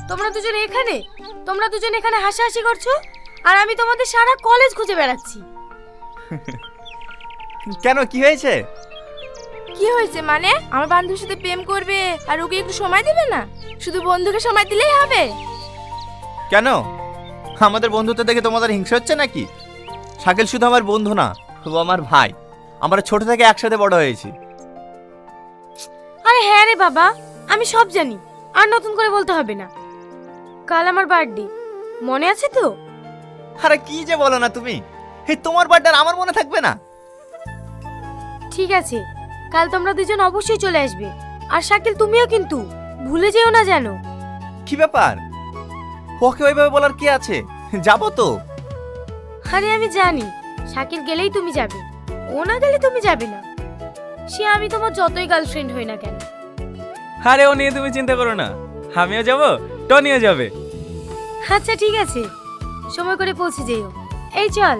তোমরা দুজন এখানে হাসাহাসি করছো আর আমি তোমাদের সারা কলেজ খুঁজে বেড়াচ্ছি। কেন, কি হয়েছে? কি হয়েছে মানে? আমার বান্ধবীর সাথে প্রেম করবে আর ওকে একটু সময় দেবে না? শুধু বন্ধুকে সময় দিলেই হবে? কেন, আমাদের বন্ধুত্ব দেখে তোমাদের হিংসা হচ্ছে নাকি? শাকিল শুধু আমার বন্ধু না, ও আমার ভাই। আমরা ছোট থেকে একসাথে বড় হয়েছি। আরে হ্যাঁ রে বাবা, আমি সব জানি, আর নতুন করে বলতে হবে না। কাল আমার বার্থডে, মনে আছে তো? আরে কি যে বলো না তুমি, এই তোমার বার্থডে আমার মনে থাকবে না? ঠিক আছে, কাল তোমরা দুজন অবশ্যই চলে আসবে। আর শাকিল তুমিও কিন্তু ভুলে যেও না যেন। কি ব্যাপার, ওকে ওইভাবে বলার কি আছে? যাবো তো। আরে আমি জানি শাকিল গেলেই তুমি যাবে, ও না গেলে তুমি যাবে না। সে আমি তোমার যতই গার্লফ্রেন্ড হই না কেন। আরে ও নিয়ে তুমি চিন্তা করো না, আমিও যাব, টনিও যাবে। আচ্ছা ঠিক আছে, সময় করে পৌঁছে যেও। এই চল।